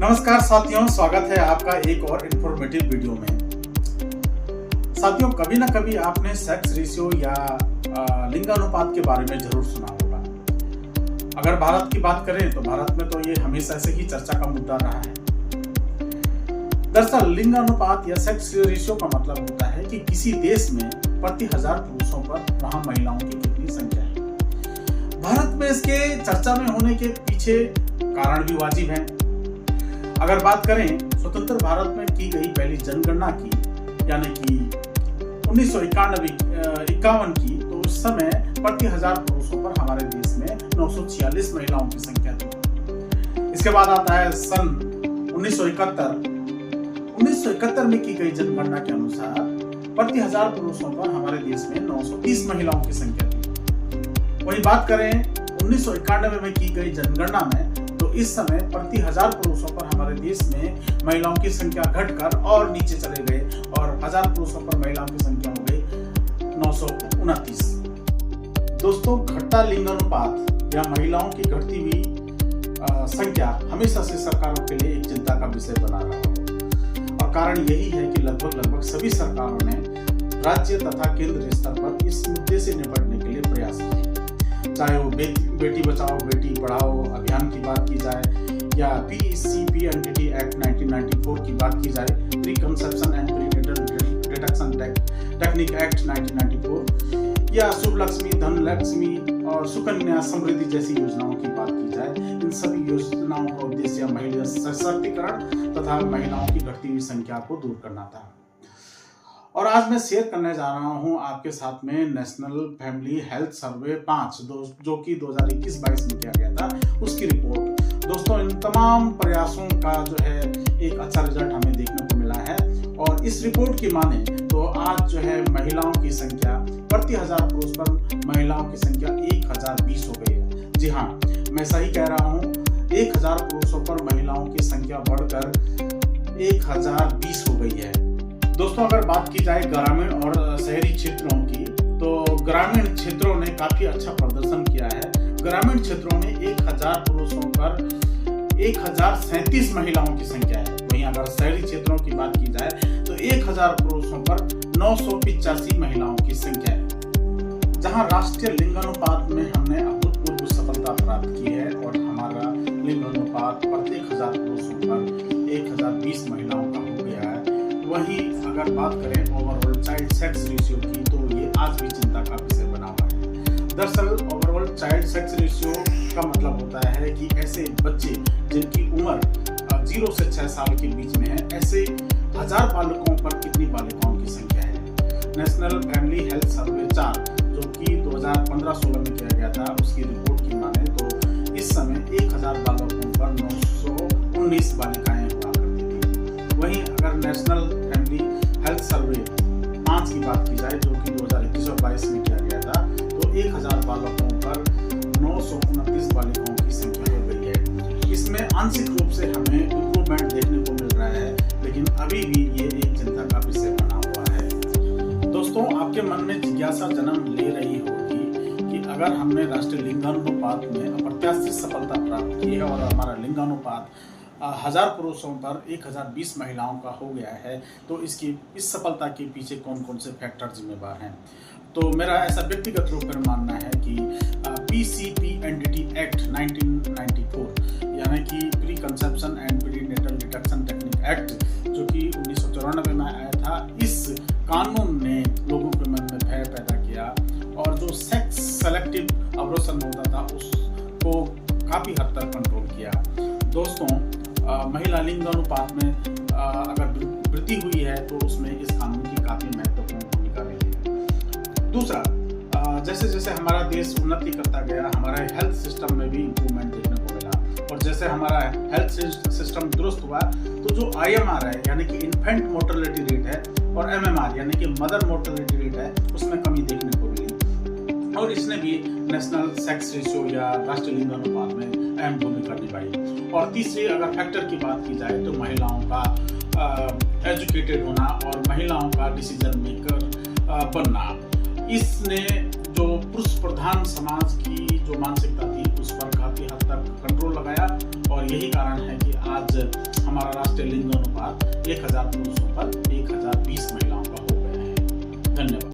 नमस्कार साथियों, स्वागत है आपका एक और इंफॉर्मेटिव वीडियो में। साथियों, कभी ना कभी आपने सेक्स रेशियो या लिंगानुपात के बारे में जरूर सुना होगा। अगर भारत की बात करें तो भारत में तो ये हमेशा से ही चर्चा का मुद्दा रहा है। दरअसल लिंगानुपात या सेक्स रेशियो का मतलब होता है कि किसी देश में प्रति 1000 पुरुषों पर वहां महिलाओं की कितनी संख्या है। भारत में इसके चर्चा में होने के पीछे कारण भी वाजिब हैं। अगर बात करें स्वतंत्र भारत में की गई पहली जनगणना की, यानी कि 1951 की, तो उस समय प्रति 1000 पुरुषों पर हमारे देश में 946 महिलाओं की संख्या थी। इसके बाद आता है सन 1971 में की गई जनगणना के अनुसार प्रति 1000 पुरुषों पर हमारे देश में 930 महिलाओं की संख्या थी। वहीं बात करें 1991 में की गई जनगणना में, तो इस समय प्रति 1000 पुरुषों पर हमारे देश में महिलाओं की संख्या घटकर और नीचे चले गए और 1000 पुरुषों पर महिलाओं की संख्या हो गई 929। दोस्तों, घटता लिंगानुपात या महिलाओं की घटती हुई संख्या हमेशा से सरकारों के लिए एक चिंता का विषय बना रहा हो, और कारण यही है कि लगभग सभी सरकारों ने राज्य तथा केंद्र स्तर पर इस मुद्दे से निपटने के लिए प्रयास किए। चाहे वो बेटी बचाओ बेटी पढ़ाओ अभियान की बात की जाए, या PCPNDT एक्ट 1994 की बात की जाए, pre conception and prenatal detection technique act 1994, या शुभ लक्ष्मी, धन लक्ष्मी और सुकन्या समृद्धि जैसी योजनाओं की बात की जाए। इन सभी योजनाओं का उद्देश्य महिला सशक्तिकरण तथा महिलाओं की घटती हुई संख्या को दूर करना था। और आज मैं शेयर करने जा रहा हूं आपके साथ में नेशनल फैमिली हेल्थ सर्वे 5 जो कि 2021-22 में किया गया था, उसकी रिपोर्ट। दोस्तों, इन तमाम प्रयासों का जो है एक अच्छा रिजल्ट हमें देखने को मिला है, और इस रिपोर्ट की माने तो आज जो है महिलाओं की संख्या प्रति 1000 पुरुष पर महिलाओं की संख्या 1020 हो गई है। जी हाँ, मैं सही कह रहा हूँ, 1000 पुरुषों पर महिलाओं की संख्या बढ़कर 1020 हो गई है। दोस्तों, अगर बात की जाए ग्रामीण और शहरी क्षेत्रों की, तो ग्रामीण क्षेत्रों ने काफी अच्छा प्रदर्शन किया है। ग्रामीण क्षेत्रों में 1000 पुरुषों पर 1037 महिलाओं की संख्या है। वहीं अगर शहरी क्षेत्रों की बात की जाए तो 1000 पुरुषों पर 985 महिलाओं की संख्या है। जहां राष्ट्रीय लिंगानुपात में हमने अभूतपूर्व सफलता प्राप्त की है और हमारा लिंगानुपात प्रत्येक 1000 पुरुषों पर 1020 महिलाओं का हो गया है। वहीं अगर बात करें ओवरऑल चाइल्ड सेक्स रेशियो की, तो ये आज भी चिंता का विषय बना हुआ है। दरअसल ओवरऑल चाइल्ड सेक्स रेशियो का मतलब होता है कि ऐसे बच्चे जिनकी उम्र 0 से 6 साल के बीच में है, ऐसे 1000 बालकों पर कितनी बालिकाओं की संख्या है। नेशनल फैमिली हेल्थ सर्वे 4 जो कि 2015-16 में किया गया था, उसकी रिपोर्ट की माने तो इस समय 1000 बालकों पर 919 बालिकाएं हुआ करती थी। वहीं अगर नेशनल फैमिली हेल्थ सर्वे 5 की बात की जाए, जो कि 2021 और 22 में किया गया था, तो 1000 बालकों पर 929 बालिकाओं की संख्या हो गई है। इसमें आंशिक रूप से हमें इम्प्रूवमेंट देखने को मिल रहा है, लेकिन अभी भी ये एक चिंता का विषय बना हुआ है। दोस्तों, आपके मन में जिज्ञासा जन्म ले रही होगी कि अगर हमने राष्ट्रीय लिंगानुपात में अप्रत्याशित सफलता प्राप्त की है और हमारा लिंगानुपात 1000 पुरुषों पर 1020 महिलाओं का हो गया है, तो इस सफलता के पीछे कौन कौन से फैक्टर जिम्मेदार हैं। तो मेरा ऐसा व्यक्तिगत रूप में मानना है कि PCPNDT एक्ट 1994, यानी कि pre conception and prenatal detection technique act, जो कि 1994 में आया था, इस कानून ने लोगों के मन में भय पैदा किया और जो सेक्स सेलेक्टिव अबॉर्शन होता था उसको काफी हद तक कंट्रोल किया। दोस्तों, महिला लिंगानुपात में अगर वृद्धि हुई है तो उसमें इस कानून की काफी महत्वपूर्ण भूमिका रही है। दूसरा, जैसे जैसे हमारा देश उन्नति करता गया, हमारे हेल्थ सिस्टम में भी इम्प्रूवमेंट देखने को मिला, और जैसे हमारा हेल्थ सिस्टम दुरुस्त हुआ तो जो IMR है, यानी कि इन्फेंट मोर्टेलिटी रेट है, और MMR यानी कि मदर मोर्टेलिटी रेट है, उसमें कमी देखने को मिली, और इसने भी नेशनल सेक्स रेशियो या राष्ट्रीय लिंगानुपात में अहम भूमिका निभाई। और तीसरी अगर फैक्टर की बात की जाए तो महिलाओं का एजुकेटेड होना और महिलाओं का डिसीजन मेकर बनना, इसने जो पुरुष प्रधान समाज की जो मानसिकता थी उस पर काफी हद तक कंट्रोल लगाया, और यही कारण है कि आज हमारा राष्ट्रीय लिंग अनुपात 1000 पुरुषों पर 1020 महिलाओं का हो गया है। धन्यवाद।